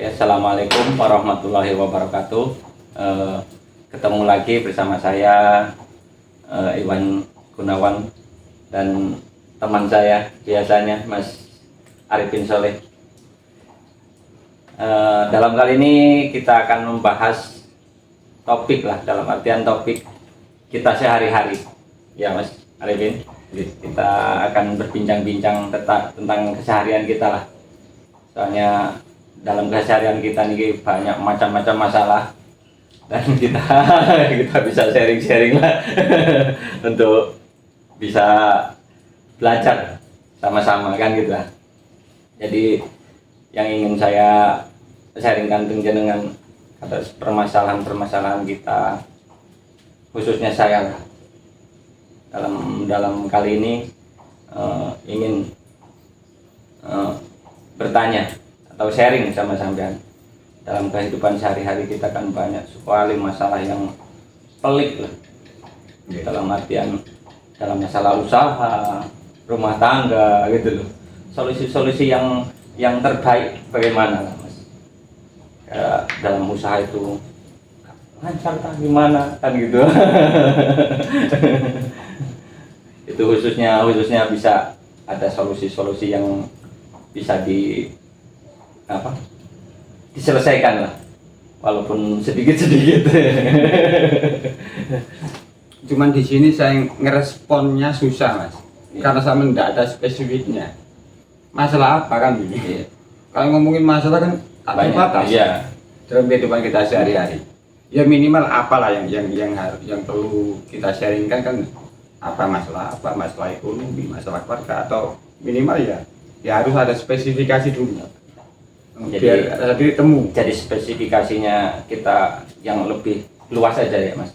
Ya, assalamualaikum warahmatullahi wabarakatuh. Ketemu lagi bersama saya Iwan Gunawan dan teman saya biasanya Mas Arifin Soleh. Dalam kali ini kita akan membahas topik lah, dalam artian topik kita sehari-hari. Ya Mas Arifin, kita akan berbincang-bincang tentang keseharian kita lah. Soalnya dalam keseharian kita ini banyak macam-macam masalah dan kita bisa sharing-sharing lah untuk bisa belajar sama-sama kan gitu lah. Jadi yang ingin saya sharingkan dengan atas permasalahan-permasalahan kita, khususnya saya lah. Dalam kali ini ingin bertanya atau sharing sama sampean. Dalam kehidupan sehari-hari kita kan banyak sekali masalah yang pelik lah. Dalam artian dalam masalah usaha, rumah tangga gitu loh. Solusi-solusi yang terbaik bagaimana lah Mas? Dalam usaha itu lancar tak gimana kan gitu. Itu khususnya bisa ada solusi-solusi yang bisa diselesaikan lah, walaupun sedikit-sedikit. Cuman di sini saya ngeresponnya susah Mas, karena saya tidak ada spesifiknya. Masalah apa kan ini? Iya. Kalau ngomongin masalah kan terbatas. Iya. Dalam kehidupan kita sehari-hari. Ya minimal apalah yang perlu kita sharingkan kan, apa masalah ekonomi, masalah keluarga, atau minimal ya harus ada spesifikasi dulu. Jadi temu. Jadi spesifikasinya kita yang lebih luas aja ya Mas.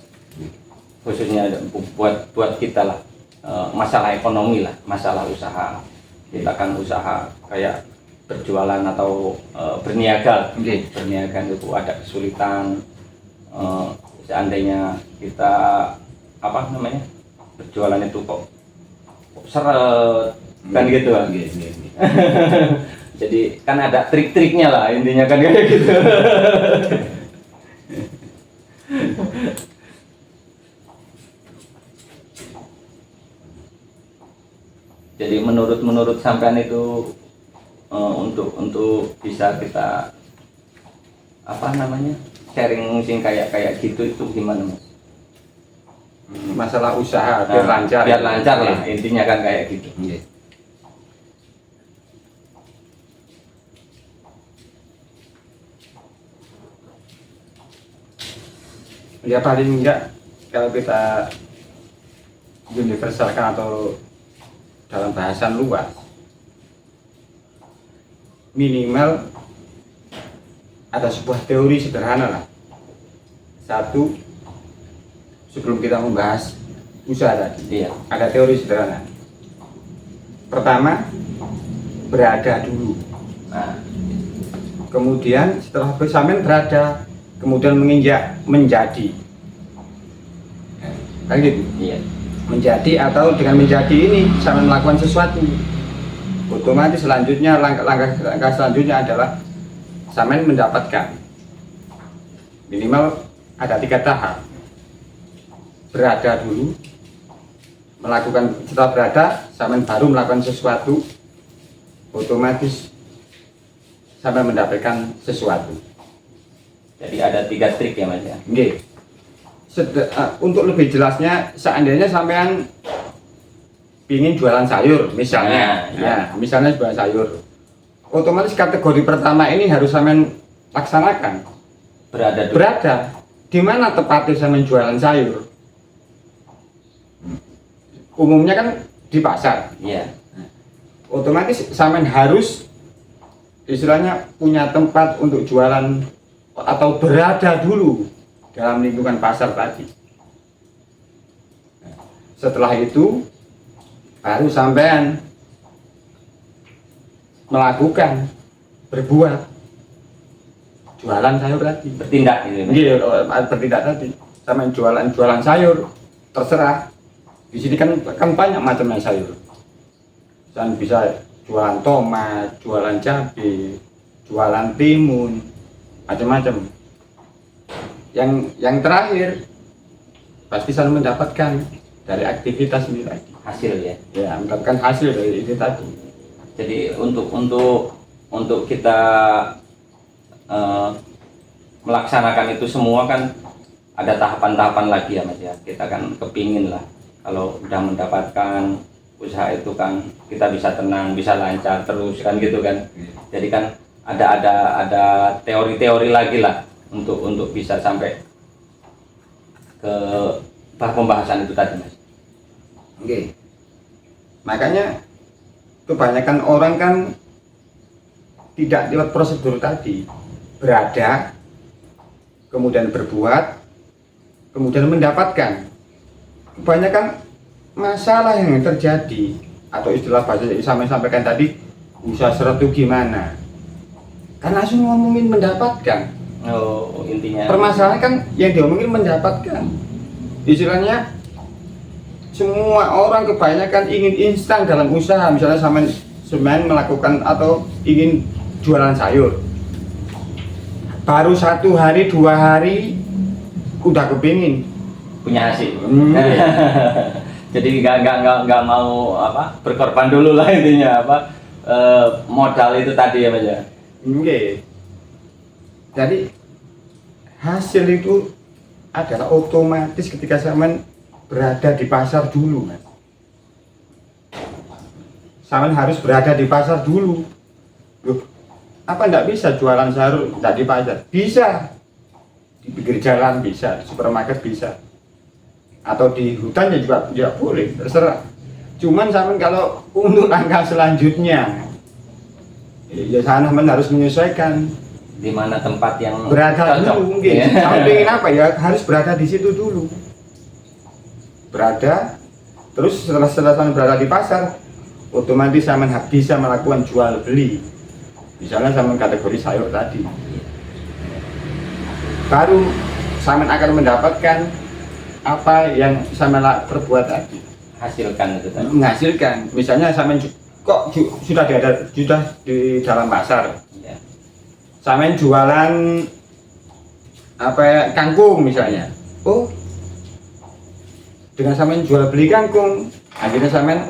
Khususnya buat kita lah, masalah ekonomi lah, masalah usaha. Kita kan usaha kayak berjualan atau berniaga. Berniaga itu ada kesulitan. Seandainya kita berjualan itu kok seret kan gitu kan. Jadi kan ada trik-triknya lah, intinya kan kayak gitu. Jadi menurut sampean itu untuk bisa kita sharing sing kayak gitu itu gimana Mas? Masalah usaha biar lancar. Biar lancar lah, intinya kan kayak gitu. Ya paling enggak kalau kita universalkan atau dalam bahasan luas, minimal ada sebuah teori sederhana lah. Satu, sebelum kita membahas usaha tadi, ada teori sederhana. Pertama, berada dulu. Nah, kemudian setelah bersamaan berada, kemudian menginjak menjadi. Kan gitu? Iya. Menjadi, atau dengan menjadi ini sama melakukan sesuatu. Otomatis selanjutnya langkah selanjutnya adalah sama mendapatkan. Minimal ada 3 tahap. Berada dulu, melakukan, setelah berada sama baru melakukan sesuatu, otomatis sampai mendapatkan sesuatu. Jadi ada 3 trik ya Mas ya? Oke. Untuk lebih jelasnya, seandainya sampean ingin jualan sayur misalnya, misalnya jualan sayur, otomatis kategori pertama ini harus sampean laksanakan. Berada. Di mana tepatnya sampean jualan sayur? Umumnya kan di pasar. Iya. Otomatis sampean harus istilahnya punya tempat untuk jualan atau berada dulu dalam lingkungan pasar tadi. Setelah itu baru sampean melakukan, berbuat, jualan sayur tadi, bertindak gitu. Bertindak tadi, sampean jualan sayur, terserah. Di sini kan banyak macamnya sayur. Dan bisa jualan tomat, jualan cabai, jualan timun, macam-macam. Yang terakhir pasti saya mendapatkan dari aktivitas ini tadi. Hasil ya. Ya, mendapatkan hasil dari itu tadi. Jadi untuk kita melaksanakan itu semua kan ada tahapan-tahapan lagi ya Mas ya. Kita kan kepingin lah kalau udah mendapatkan usaha itu kan kita bisa tenang, bisa lancar terus kan gitu kan. Jadi kan ada teori-teori lagi lah untuk bisa sampai ke pembahasan itu tadi Mas. Oke. Makanya kebanyakan orang kan tidak lewat prosedur tadi, berada, kemudian berbuat, kemudian mendapatkan. Kebanyakan masalah yang terjadi atau istilah bahasa yang saya sampaikan tadi, usaha seret itu gimana? Kan langsung ngomongin mendapatkan. Oh, intinya Permasalahan kan yang diomongin mendapatkan. Istilahnya semua orang kebanyakan ingin instan dalam usaha. Misalnya semen melakukan atau ingin jualan sayur, baru 1 hari 2 hari udah kepingin punya hasil. Jadi nggak mau apa berkorban dulu lah intinya apa modal itu tadi ya Mas ya. Oke. Jadi hasil itu adalah otomatis ketika Saman berada di pasar dulu, Mas. Saman harus berada di pasar dulu. Loh, apa enggak bisa jualan sayur enggak di pasar? Bisa. Di pinggir jalan bisa, di supermarket bisa. Atau di hutan juga boleh, terserah. Cuman Saman kalau untuk langkah selanjutnya ya Saman harus menyesuaikan Di mana tempat yang berada cocok. dulu mungkin. Saman pengen apa ya, harus berada di situ dulu. Berada, terus setelah Saman berada di pasar, otomatis Saman bisa melakukan jual beli. Misalnya Saman kategori sayur tadi, baru Saman akan mendapatkan apa yang Saman perbuat tadi, Hasilkan itu tadi. menghasilkan. Misalnya Saman sudah di dalam pasar, Ya. Saman jualan apa ya, kangkung misalnya. Oh, dengan Saman jual beli kangkung, akhirnya Saman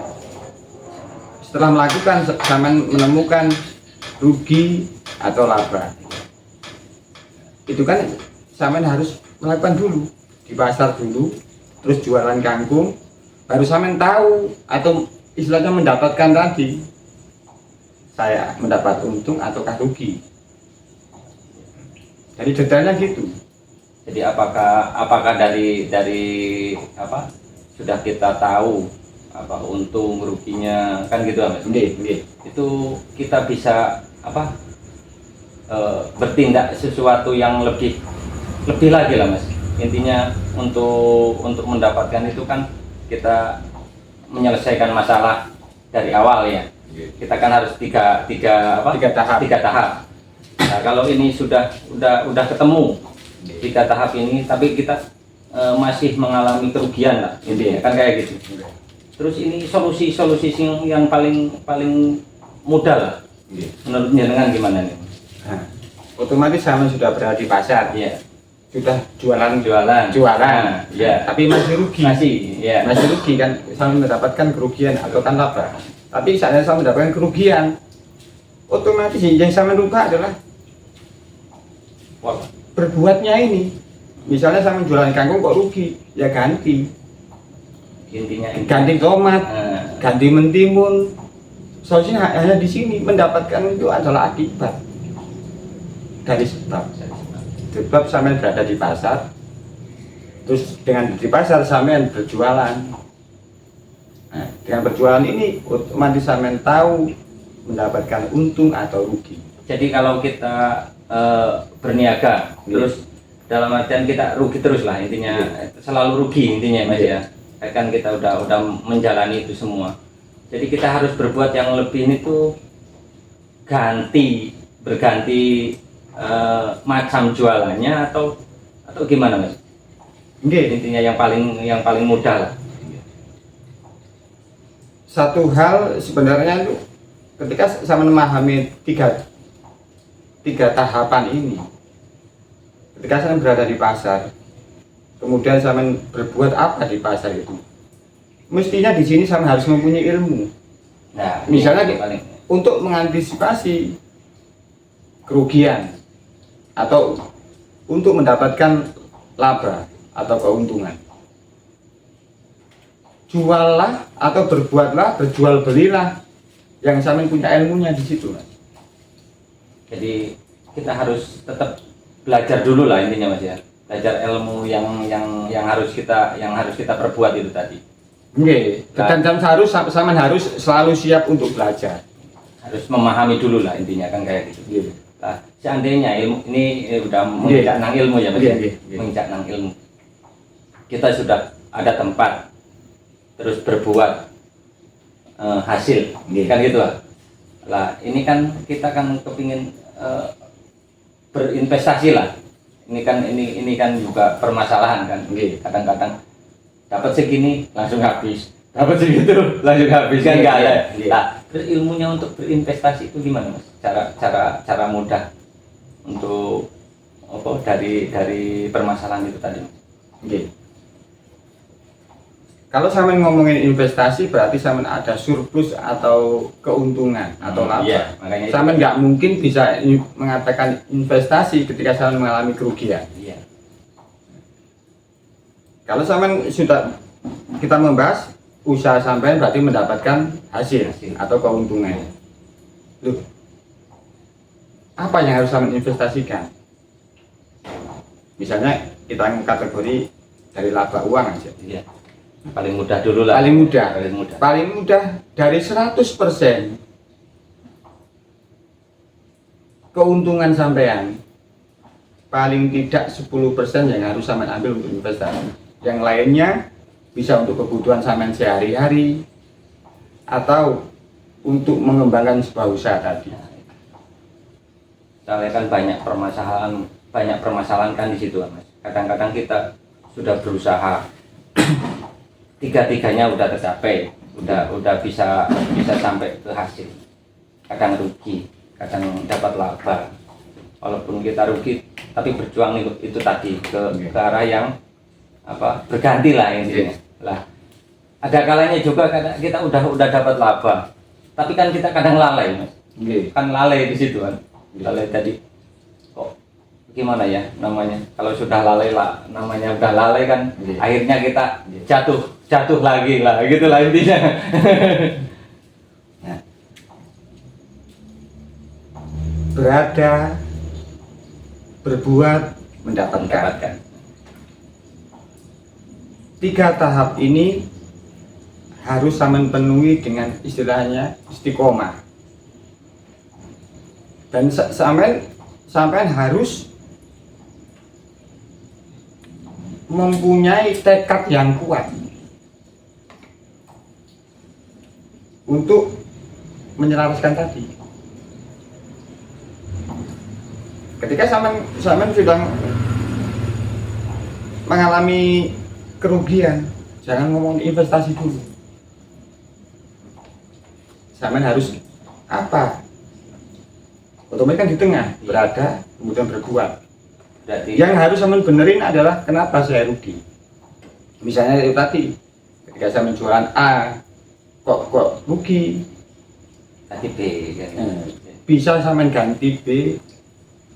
setelah melakukan Saman menemukan rugi atau laba. Itu kan Saman harus melakukan dulu di pasar dulu, terus jualan kangkung, baru Saman tahu atau istilahnya mendapatkan tadi saya mendapat untung ataukah rugi. Jadi detailnya gitu. Jadi apakah dari apa sudah kita tahu apa untung ruginya kan gitu Mas? Nggih. Itu kita bisa apa bertindak sesuatu yang lebih lagi lah Mas. Intinya untuk mendapatkan itu kan kita menyelesaikan masalah dari awal ya. Kita kan harus tiga tahap. Nah, kalau ini sudah ketemu 3 tahap ini, tapi kita masih mengalami kerugian lah, intinya kan kayak gitu. Terus ini solusi yang paling mudah lah. Menurut jenengan gimana nih? Nah, otomatis Saman sudah berada di pasar, Iya. sudah jualan, Nah, ya. tapi masih rugi. Ya. Masih rugi kan, Saman mendapatkan kerugian atau kan laba. Tapi saatnya Saman mendapatkan kerugian, otomatis yang Saman lupa adalah Wah, berbuatnya ini. Misalnya Saman jualan kangkung kok rugi, ya ganti intinya tomat, Nah, ganti mentimun. Solusinya hanya di sini, mendapatkan itu adalah akibat dari sebab. Sebab Saman berada di pasar, terus dengan di pasar Saman berjualan. Nah, dengan berjualan ini otomatis Saman tahu mendapatkan untung atau rugi. jadi kalau kita berniaga terus dalam artian kita rugi terus lah intinya, selalu rugi intinya Mas ya. Kan kita udah menjalani itu semua. Jadi kita harus berbuat yang lebih itu berganti macam jualannya atau gimana Mas? Intinya yang paling mudah lah. Satu hal sebenarnya itu ketika saya memahami tiga tahapan ini, ketika saya berada di pasar, kemudian saya berbuat apa di pasar itu, mestinya di sini saya harus mempunyai ilmu. Nah, Misalnya paling untuk mengantisipasi kerugian atau untuk mendapatkan laba atau keuntungan. Juallah atau berbuatlah, berjual belilah yang sama punya ilmunya di situ, Mas. jadi kita harus tetap belajar dulu lah intinya Mas ya. Belajar ilmu yang harus kita perbuat itu tadi. Oke, dan sama harus selalu siap untuk belajar. Harus memahami dulu lah intinya kan kayak gitu. Iya. Nah, seandainya ilmu ini udah menginjak nang ilmu ya Mas. Iya, Ya? iya, iya. Menginjak nang ilmu. Kita sudah ada tempat terus berbuat hasil Iya. kan gitu lah. Lah ini kan kita kan kepingin berinvestasi lah. Ini kan juga permasalahan kan. Iya. Kadang-kadang dapat segini langsung habis, dapat segitu langsung habis kan nggak ada. Iya. Nah, terus ilmunya untuk berinvestasi itu gimana Mas? Cara mudah untuk apa dari permasalahan itu tadi. Oke. Kalau sama ngomongin investasi berarti sama ada surplus atau keuntungan atau laba. Iya, makanya itu. Sama nggak mungkin bisa mengatakan investasi ketika sama mengalami kerugian. Iya. Kalau sama sudah kita membahas usaha sampean berarti mendapatkan hasil atau keuntungan. Loh, apa yang harus sama investasikan? Misalnya kita kategori dari laba uang aja. Iya. Paling mudah dulu lah. Paling mudah. Paling mudah. Dari 100% keuntungan sampean, paling tidak 10% yang harus sampean ambil untuk investasi. Yang lainnya bisa untuk kebutuhan sampean sehari-hari atau untuk mengembangkan sebuah usaha tadi. Soalnya kan banyak permasalahan kan di situ Mas. Kadang-kadang kita sudah berusaha tiga-tiganya udah tercapai, udah bisa sampai ke hasil. Kadang rugi, kadang dapat laba. Walaupun kita rugi, tapi berjuang itu tadi ke arah yang apa berganti lah intinya. Lah, ada kalanya juga kadang kita udah dapat laba, tapi kan kita kadang lalai Mas. Kan lalai di situ kan. Lalai tadi. Kok gimana ya namanya? Kalau sudah lalai lah, namanya udah lalai kan, akhirnya kita jatuh lagi lah, gitulah intinya. Nah, berada, berbuat, mendapatkan. 3 tahap ini harus sama penuhi dengan istilahnya istiqomah. Dan sampai harus mempunyai tekad yang kuat untuk menyelaraskan tadi. Ketika sampean sudah mengalami kerugian, jangan ngomong investasi dulu. Sampean harus apa? Otomatis kan di tengah berada, kemudian berbuat. Berarti Yang harus sampean benerin adalah kenapa saya rugi. Misalnya itu tadi, ketika saya menjualan A, kok rugi, tadi B kan. bisa sampean ganti B,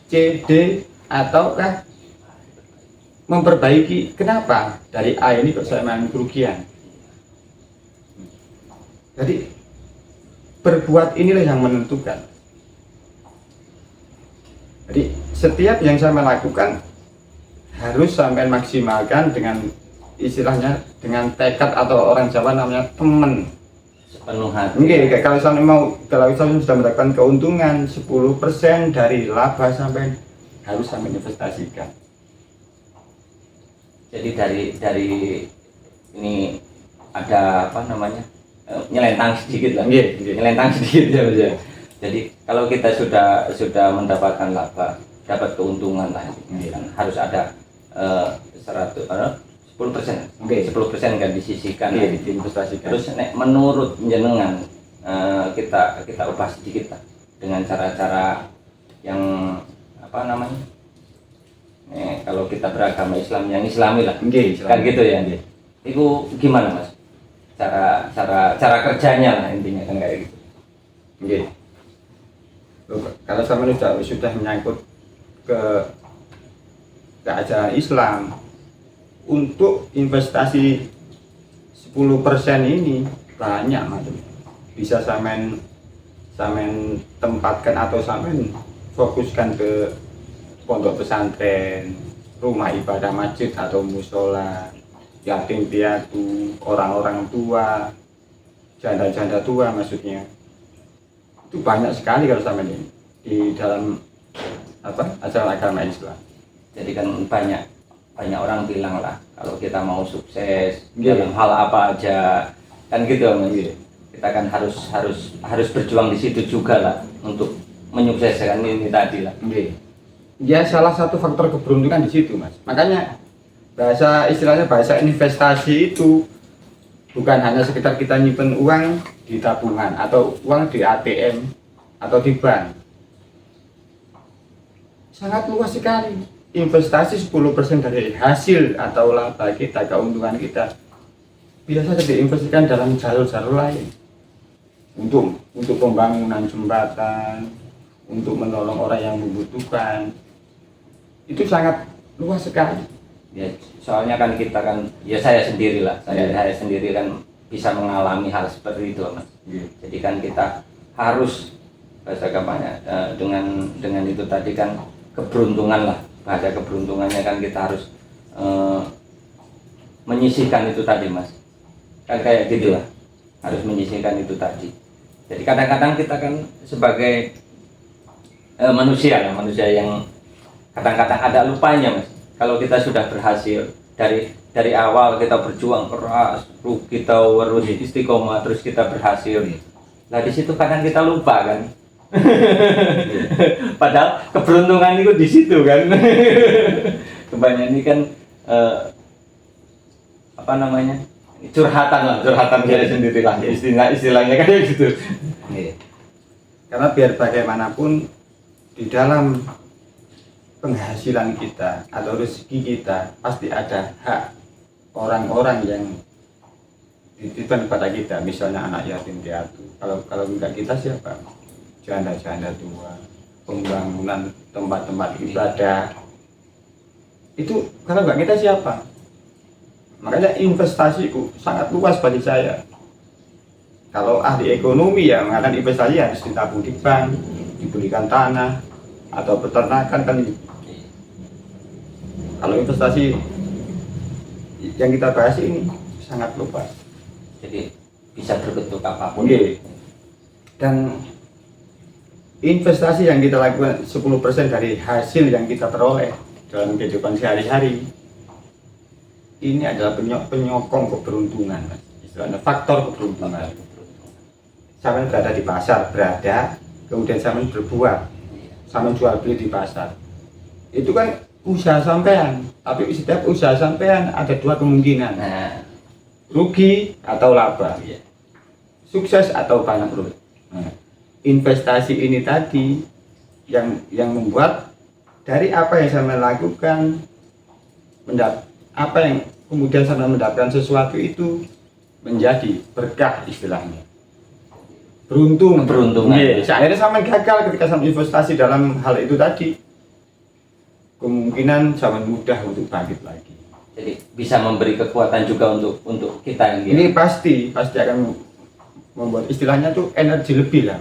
C, D, ataukah memperbaiki kenapa dari A ini kok saya mengalami kerugian. Jadi berbuat inilah yang menentukan. Jadi setiap yang saya melakukan harus sampai maksimalkan dengan istilahnya dengan tekad atau orang Jawa namanya temen. Sepenuh hati. Oke, kalau saya sudah mendapatkan keuntungan 10% dari laba sampai harus sampai investasikan. Jadi dari ini ada apa namanya nyelentang sedikit lah. Nyelentang sedikit ya Mas ya. Jadi kalau kita sudah mendapatkan laba, dapat keuntungan lah, kan harus ada 10%, 10% kan disisihkan, diinvestasikan. Terus menurut jenengan kita ubah sedikit lah dengan cara-cara yang apa namanya Kalau kita beragama Islam yang Islami lah, Nggih, kan gitu ya. Nggih. Itu gimana Mas? Cara kerjanya lah intinya kan kayak gitu. Nggih. Kalau sama sudah menyangkut ke ajaran Islam, untuk investasi 10% ini banyak macam. Bisa samen tempatkan atau samen fokuskan ke pondok pesantren, rumah ibadah masjid atau musola, yatim piatu, orang-orang tua, janda-janda tua maksudnya. Itu banyak sekali kalau sama ini di dalam ajaran agama Islam. Jadi kan banyak orang bilang lah kalau kita mau sukses dalam hal apa aja kan gitu Mas. Kita kan harus berjuang di situ juga lah untuk menyukseskan ini tadi lah. Ya salah satu faktor keberuntungan di situ Mas. Makanya istilahnya bahasa investasi itu bukan hanya sekedar kita nyimpen uang di tabungan atau uang di ATM atau di bank. Sangat luas sekali. Investasi 10% dari hasil atau laba kita, keuntungan kita biasa diinvestasikan dalam jalur-jalur lain. Untuk pembangunan jembatan, untuk menolong orang yang membutuhkan. Itu sangat luas sekali. Ya, soalnya kan kita kan, ya saya sendiri lah, saya sendiri kan bisa mengalami hal seperti itu Mas. Jadi kan kita harus bahasa agamanya dengan itu tadi kan keberuntungan lah, bahasa keberuntungannya kan kita harus menyisihkan itu tadi Mas, kan kayak gitu lah, harus menyisihkan itu tadi. Jadi kadang-kadang kita kan sebagai manusia yang kadang-kadang ada lupanya Mas. Kalau kita sudah berhasil dari awal kita berjuang keras, kita harus istiqomah, terus kita berhasil. Nah di situ kadang kita lupa kan. Padahal keberuntungan itu di situ kan. Kebanyakan ini kan curhatan saya sendiri lah, istilahnya kayak gitu. Karena biar bagaimanapun di dalam penghasilan kita atau rezeki kita pasti ada hak orang-orang yang dititipkan kepada kita, misalnya anak yatim piatu. Kalau enggak kita siapa? Janda-janda tua, pembangunan tempat-tempat ibadah. Itu kalau enggak kita siapa? Makanya investasiku sangat luas bagi saya. Kalau ahli ekonomi ya mengatakan investasi harus ditabung di bank, dibelikan tanah atau peternakan kan. Kalau investasi yang kita bahas ini sangat luas. Jadi bisa berbentuk apapun. Dan investasi yang kita lakukan 10% dari hasil yang kita peroleh dalam kehidupan sehari-hari ini adalah penyokong keberuntungan, istilahnya faktor keberuntungan. Sampai berada di pasar, kemudian sampai berbuat, sampai jual beli di pasar. Itu kan usaha sampean, tapi setiap usaha sampean ada dua kemungkinan, rugi atau laba, sukses atau bangkrut. Investasi ini tadi yang membuat dari apa yang saya lakukan, apa yang kemudian saya mendapatkan sesuatu itu menjadi berkah istilahnya, keberuntungan. Akhirnya sama gagal ketika saya investasi dalam hal itu tadi. Kemungkinan sangat mudah untuk bangkit lagi. Jadi bisa memberi kekuatan juga untuk kita yang ini pasti akan membuat istilahnya tuh energi lebih lah.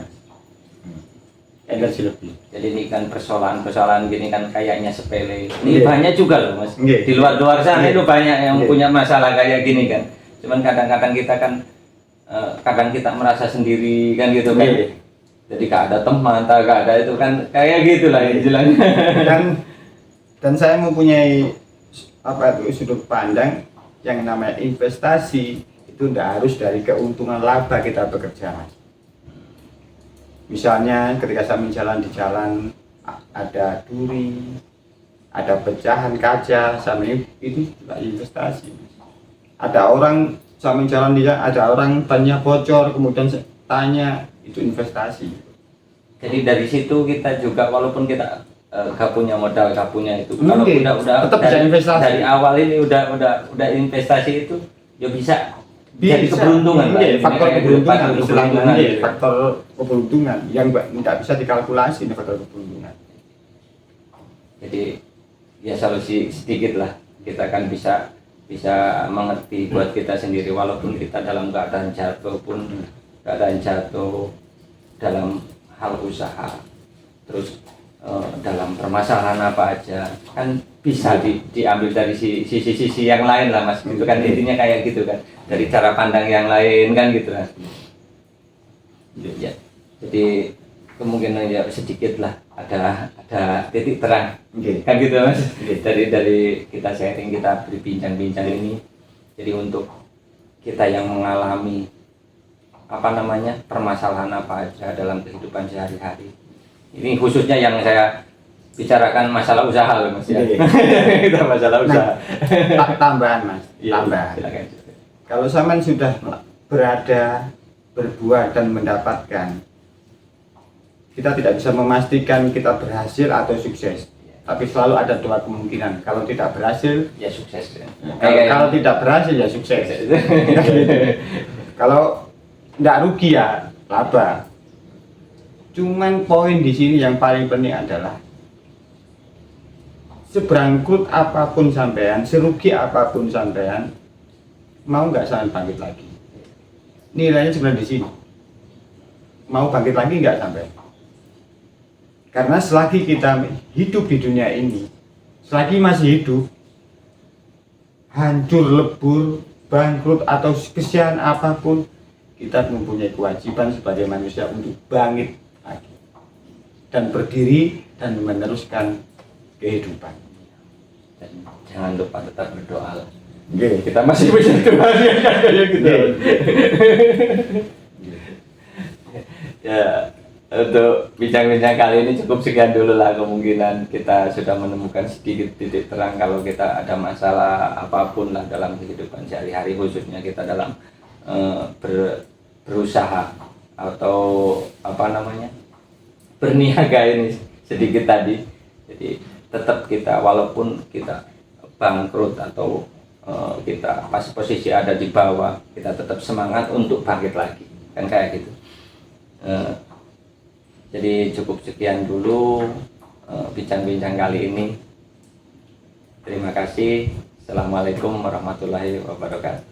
Energi lebih. Jadi ini kan persoalan gini kan kayaknya sepele. Ini banyak juga loh Mas. Di luar sana itu banyak yang punya masalah kayak gini kan. Cuman kadang-kadang kita kan kadang kita merasa sendiri kan gitu kan. Jadi gak ada teman, gak ada itu kan kayak gitulah istilahnya. Dan saya mempunyai sudut pandang yang namanya investasi itu tidak harus dari keuntungan laba kita bekerja Mas. Misalnya ketika saya menjalan di jalan ada duri, ada pecahan kaca, itu juga investasi. Ada orang saya jalan di jalan, ada orang bannya bocor kemudian tanya, itu investasi. Jadi dari situ kita juga walaupun kita gak punya modal, gak punya itu. Kalau udah tetap bisa investasi. Dari awal ini udah investasi itu, ya bisa jadi keberuntungan lah. Faktor keberuntungan, gitu. faktor keberuntungan yang tidak bisa dikalkulasi, ini faktor keberuntungan. Jadi ya solusi sedikit lah, kita kan bisa mengerti buat kita sendiri, walaupun kita dalam keadaan jatuh dalam hal usaha, terus dalam permasalahan apa aja kan bisa diambil dari sisi yang lain lah mas, itu kan intinya kayak gitu kan, dari cara pandang yang lain kan gitu kan. Ya, jadi kemungkinan ya sedikit lah ada titik terang, kan gitu mas. Dari kita sharing, kita berbincang-bincang ini, jadi untuk kita yang mengalami permasalahan apa aja dalam kehidupan sehari-hari. Ini khususnya yang saya bicarakan masalah usaha loh mas ya. Kita masalah usaha. Tambahan mas, tambahan. Silakan. Kalau sampean sudah berada, berbuat dan mendapatkan, kita tidak bisa memastikan kita berhasil atau sukses. Tapi selalu ada dua kemungkinan. Kalau tidak berhasil, ya sukses. Kalau tidak berhasil ya sukses. Kalau tidak rugi ya laba. Cuman poin di sini yang paling penting adalah seberangkrut apapun sampean, serugi apapun sampean, mau nggak sampean bangkit lagi. Nilainya sebenarnya di sini. Mau bangkit lagi nggak sampean? Karena selagi kita hidup di dunia ini, selagi masih hidup, hancur, lebur, bangkrut atau kesian apapun, kita mempunyai kewajiban sebagai manusia untuk bangkit lagi dan berdiri dan meneruskan kehidupan. Dan jangan lupa tetap berdoa lah. Kita masih punya Tuhan yang kayak gitu. Ya, untuk bincang-bincang kali ini cukup sekian dulu lah. Kemungkinan kita sudah menemukan sedikit titik terang kalau kita ada masalah apapun lah dalam kehidupan sehari-hari, khususnya kita dalam berusaha atau berniaga ini sedikit tadi. Jadi tetap kita, walaupun kita bangkrut atau kita pas posisi ada di bawah, kita tetap semangat untuk bangkit lagi, kan kayak gitu. Jadi cukup sekian dulu bincang-bincang kali ini. Terima kasih. Assalamualaikum warahmatullahi wabarakatuh.